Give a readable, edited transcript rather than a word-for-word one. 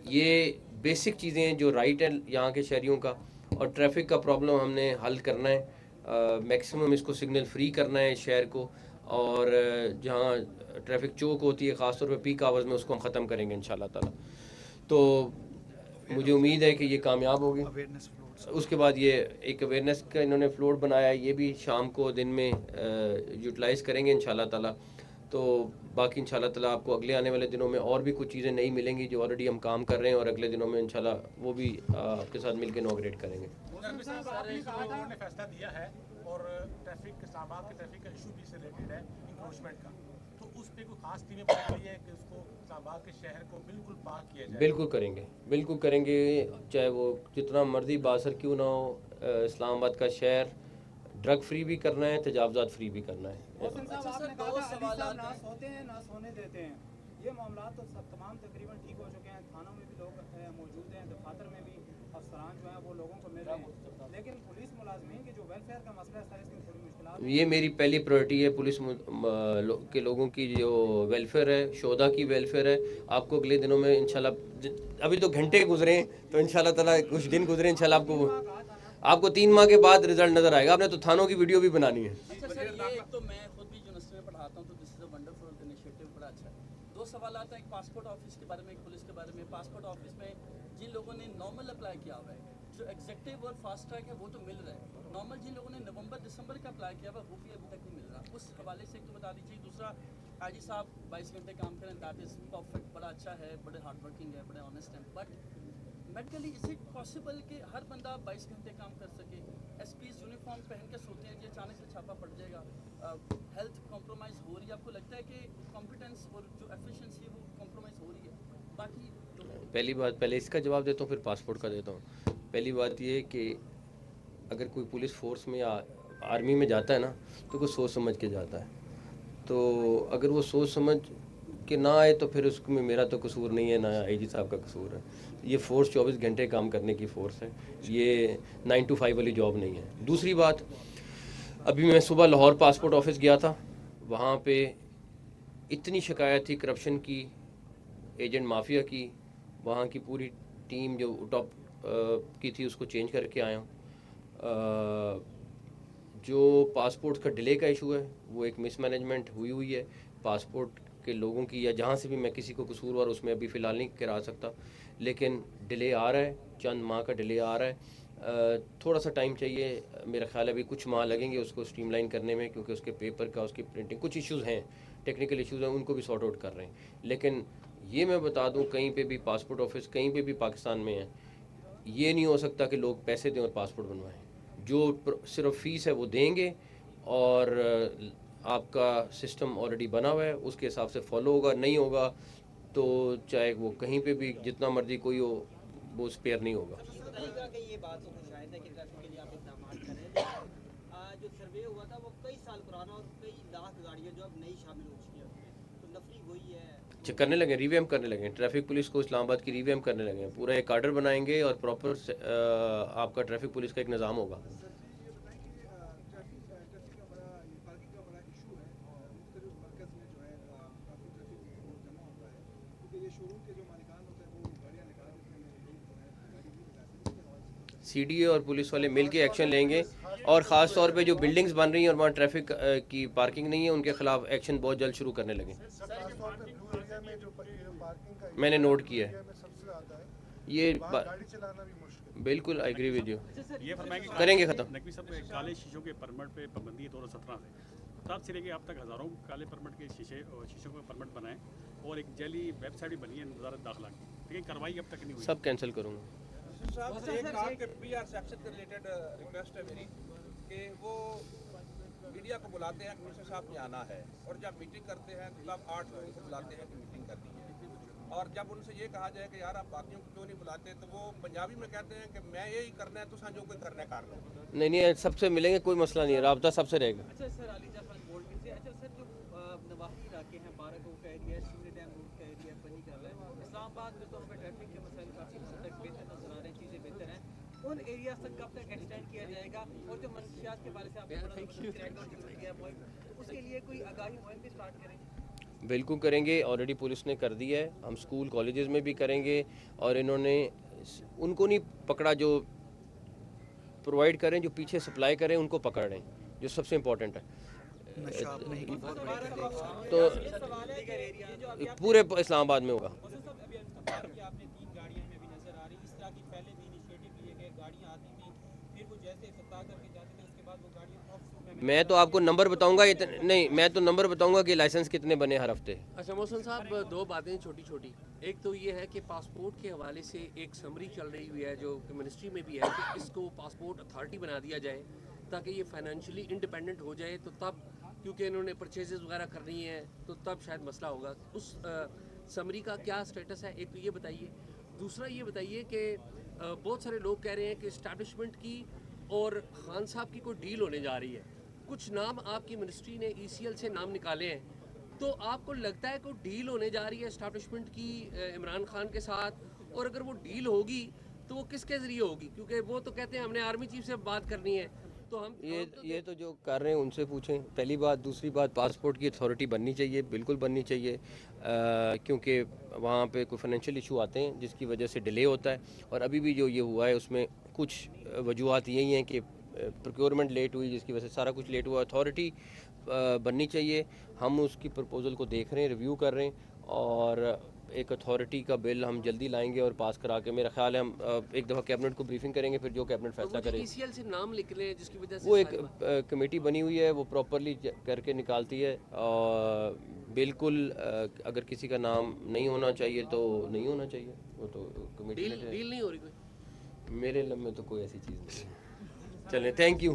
ये बेसिक चीज़ें हैं जो राइट है यहाँ के शहरियों का। और ट्रैफिक का प्रॉब्लम हमने हल करना है, मैक्सिमम इसको सिग्नल फ्री करना है शहर को। और जहाँ ट्रैफिक चौक होती है ख़ासतौर पे पीक आवर्स में, उसको हम ख़त्म करेंगे इंशाल्लाह ताला। तो मुझे उम्मीद है कि ये कामयाब होगी। उसके बाद ये एक अवेयरनेस का इन्होंने फ्लोट बनाया है, ये भी शाम को दिन में यूटिलाइज़ करेंगे इंशाल्लाह ताला। तो बाकी इंशाल्लाह ताला आपको अगले आने वाले दिनों में और भी कुछ चीज़ें नई मिलेंगी जो ऑलरेडी हम काम कर रहे हैं, और अगले दिनों में इंशाल्लाह वो भी आपके साथ मिलकर इनॉग्रेट करेंगे। ने फैसला दिया है और ट्रैफिक इस्लामाबाद के ट्रैफिक का इशू भी इससे रिलेटेड है इंक्रोचमेंट का, तो उस पर कोई खास टीमें बनाई गई है कि उसको इस्लामाबाद के शहर को बिल्कुल पाक किया जाए। बिल्कुल करेंगे, बिल्कुल करेंगे, चाहे वो जितना मर्जी बासर क्यों ना हो। इस्लामाबाद का शहर ड्रग फ्री भी करना है, तजावजात फ्री भी करना है। मोहसिन साहब, आपने कहा था अली साहब ना सोते हैं ना सोने देते हैं, ये मामला तो सब तमाम तकरीबन ठीक हो चुके हैं, थानों में भी लोग मौजूद हैं, दफातर में भी अफसरान जो हैं वो लोगों को मिल रहे हैं, लेकिन पुलिस मुलाजमीन की जो वेलफेयर का मसला है सर, इसमें थोड़ी मुश्किलात। ये मेरी पहली प्रायोरिटी है, पुलिस के लोगों की जो वेलफेयर है, शोधा की वेलफेयर है। आपको अगले दिनों में इंशाल्लाह, अभी तो घंटे गुजरे तो इंशाल्लाह ताला कुछ दिन गुजरे, इंशाल्लाह आपको 3 माह के बाद रिजल्ट नज़र आएगा। आपने तो थानों की वीडियो भी बनानी है। अच्छा सर, ये एक तो मैं खुद भी यूनिवर्सिटी में पढ़ाता हूँ, तो this is a wonderful initiative, बड़ा अच्छा है। दो सवाल आता है, एक पासपोर्ट ऑफिस के बारे में, एक पुलिस के बारे में। पासपोर्ट ऑफिस में जिन लोगों ने नॉर्मल अप्लाई किया हुआ है, जो एग्जेक्टिव और फास्ट ट्रैक है वो तो मिल रहा है, नॉर्मल जिन लोगों ने नवंबर दिसंबर का अप्लाई किया हुआ वो भी अभी तक नहीं मिल रहा। उस हवाले से एक तो बता दीजिए। दूसरा, आईजी साहब 22 घंटे काम करें, दैट इज़ परफेक्ट, बड़ा अच्छा है, बड़े हार्ड वर्किंग है, बड़े ऑनेस्ट हैं, but medically is it possible कि हर बंदा 22 घंटे काम कर सके? एसपीज यूनिफॉर्म पहन के सोते हैं कि अचानक से छापा पड़ जाएगा, हेल्थ कॉम्प्रोमाइज़ हो रही है? आपको लगता है कि कॉम्पिटेंस और जो एफिशिएंसी है वो कॉम्प्रोमाइज़ हो रही है? बाकी पहली बात, पहले इसका जवाब देता हूँ फिर पासपोर्ट का देता हूँ। पहली बात ये कि अगर कोई पुलिस फोर्स में या आर्मी में जाता है ना, तो कुछ सोच समझ के जाता है। तो अगर वो सोच समझ के ना आए तो फिर उसमें मेरा तो कसूर नहीं है, ना आईजी साहब का कसूर है। ये फोर्स 24 घंटे काम करने की फ़ोर्स है, ये 9 to 5 वाली जॉब नहीं है। दूसरी बात, अभी मैं सुबह लाहौर पासपोर्ट ऑफिस गया था, वहाँ पे इतनी शिकायत थी करप्शन की, एजेंट माफिया की। वहाँ की पूरी टीम जो टॉप की थी उसको चेंज करके आया हूँ। जो पासपोर्ट का डिले का इशू है वो एक मिसमैनेजमेंट हुई है पासपोर्ट के लोगों की, या जहाँ से भी मैं किसी को कसूरवार उसमें अभी फ़िलहाल नहीं करा सकता, लेकिन डिले आ रहा है, चंद माह का डिले आ रहा है। थोड़ा सा टाइम चाहिए, मेरा ख्याल है अभी कुछ माह लगेंगे उसको स्ट्रीमलाइन करने में, क्योंकि उसके पेपर का, उसकी प्रिंटिंग, कुछ इश्यूज़ हैं, टेक्निकल इश्यूज़ हैं, उनको भी सॉर्ट आउट कर रहे हैं। लेकिन ये मैं बता दूं, कहीं पे भी पासपोर्ट ऑफिस कहीं पे भी पाकिस्तान में है, ये नहीं हो सकता कि लोग पैसे दें और पासपोर्ट बनवाएं। जो सिर्फ फ़ीस है वो देंगे, और आपका सिस्टम ऑलरेडी बना हुआ है, उसके हिसाब से फॉलो होगा। नहीं होगा तो चाहे वो कहीं पे भी जितना मर्जी कोई हो, वो स्पेयर नहीं होगा। ये बात तो शायद है कि ट्रैफिक के लिए आप इकदाम कर रहे हैं, लेकिन जो सर्वे हुआ था वो कई साल पुराना और कई लाख गाड़ियाँ जो अब नई शामिल हो चुकी हैं उसमें, तो नफरी वही है। करने लगे, रिवैम करने लगे, ट्रैफिक पुलिस को इस्लामाबाद की रिवैम करने लगे हैं, पूरा एक कार्डर बनाएंगे और प्रॉपर आपका ट्रैफिक पुलिस का एक निज़ाम होगा। सीडीए और पुलिस वाले मिल के एक्शन लेंगे, और ख़ास तौर पे जो बिल्डिंग्स बन रही हैं और वहाँ ट्रैफिक की पार्किंग नहीं है, उनके खिलाफ एक्शन बहुत जल्द शुरू करने लगे। मैंने नोट किया है ये बिल्कुल, आई एग्री विद यू। ये करेंगे ख़त्म। नकवी साहब, काले शीशों के परमिट पे पाबंदी है 2017 से, तब से लेके अब तक हज़ारों काले परमिट के शीशों के परमिट बनाए, और एक जैली वेबसाइट भी बनी है वज़ारत दाखिला की, लेकिन कार्रवाई अब तक नहीं हुई। सब कैंसिल करूँगा। एक आपके पीआर सेक्शन से रिलेटेड रिक्वेस्ट है मेरी कि वो मीडिया को बुलाते हैं कि मिनिस्टर साहब ने आना है, और जब मीटिंग करते हैं तो तब 8 लोगों को बुलाते हैं कि मीटिंग करनी है, और जब उनसे ये कहा जाए कि यार आप बाकियों को क्यों नहीं बुलाते, तो वो पंजाबी में कहते हैं कि मैं यही करना है, तो जो कोई करना है कर लो। नहीं, सबसे मिलेंगे, कोई मसला नहीं है, राब्ता सबसे रहेगा। अच्छा सर, अली जाफर बोर्ड से, अच्छा सर, जो नवाही इलाके हैं, बारह को का एरिया, शिमला डैम रोड का एरिया, बनी का है, इस्लामाबाद में तो हमें ट्रैफिक के मसाइल काफ़ी हद तक बेहतर नजर आ रहे हैं, चीज़ें बेहतर हैं, उन एरिया तक कब तक एक्सटेंड किया जाएगा? और जो मनशियात के बारे से आपने बड़ा गया मुहिम, तो उसके लिए कोई आगाही मुहिम भी स्टार्ट करें? बिल्कुल करेंगे, ऑलरेडी पुलिस ने कर दिया है, हम स्कूल कॉलेजेस में भी करेंगे। और इन्होंने उनको नहीं पकड़ा जो प्रोवाइड करें, जो पीछे सप्लाई करें उनको पकड़ें, जो सबसे इम्पोर्टेंट है। तो पूरे इस्लामाबाद में होगा। आपने 3 गाड़ियां में भी नजर आ रही, इस तरह की पहले भी इनिशिएटिव लिए गए, गाड़ियां आती थी, फिर वो जैसे इफ्तार करके जाते थे उसके बाद वो गाड़ियां ऑफ मैं तो आपको नंबर बताऊंगा, नहीं, मैं तो नंबर बताऊंगा कि लाइसेंस कितने बने हर हफ्ते। अच्छा मोहसिन साहब, दो बातें छोटी छोटी। एक तो ये है कि पासपोर्ट के हवाले से एक समरी चल रही हुई है जो कि मिनिस्ट्री में भी है कि इसको पासपोर्ट अथॉरिटी बना दिया जाए ताकि ये फाइनेंशियली इंडिपेंडेंट हो जाए, तो तब क्योंकि इन्होंने परचेजेस वगैरह करनी है तो तब शायद मसला होगा। उस समरी का क्या स्टेटस है, एक तो ये बताइए। दूसरा ये बताइए कि बहुत सारे लोग कह रहे हैं कि इस्टेब्लिशमेंट की और खान साहब की कोई डील होने जा रही है। कुछ नाम आपकी मिनिस्ट्री ने ECL से नाम निकाले हैं, तो आपको लगता है कोई डील होने जा रही है इस्टेब्लिशमेंट की इमरान खान के साथ? और अगर वो डील होगी तो वो किसके ज़रिए होगी? क्योंकि वो तो कहते हैं हमने आर्मी चीफ से बात करनी है, तो हम ये तो जो कर रहे हैं उनसे पूछें, पहली बात। दूसरी बात, पासपोर्ट की अथॉरिटी बननी चाहिए, बिल्कुल बननी चाहिए, क्योंकि वहाँ पे कोई फाइनेंशियल इशू आते हैं जिसकी वजह से डिले होता है। और अभी भी जो ये हुआ है उसमें कुछ वजूहत यही हैं कि प्रोक्योरमेंट लेट हुई, जिसकी वजह से सारा कुछ लेट हुआ। अथॉरिटी बननी चाहिए, हम उसकी प्रपोज़ल को देख रहे हैं, रिव्यू कर रहे हैं, और एक अथॉरिटी का बिल हम जल्दी लाएंगे और पास करा के मेरा ख्याल है हम एक दफ़ा कैबिनेट को ब्रीफिंग करेंगे, फिर जो कैबिनेट फैसला करे। ECL से नाम निकले जिसकी वजह से वो एक कमेटी बनी हुई है, वो प्रॉपरली करके निकालती है। और बिल्कुल अगर किसी का नाम नहीं होना चाहिए तो नहीं होना चाहिए, वो तो कमेटी डील नहीं हो रही कोई। मेरे लम में तो कोई ऐसी चीज़ नहीं है। चलें, थैंक यू।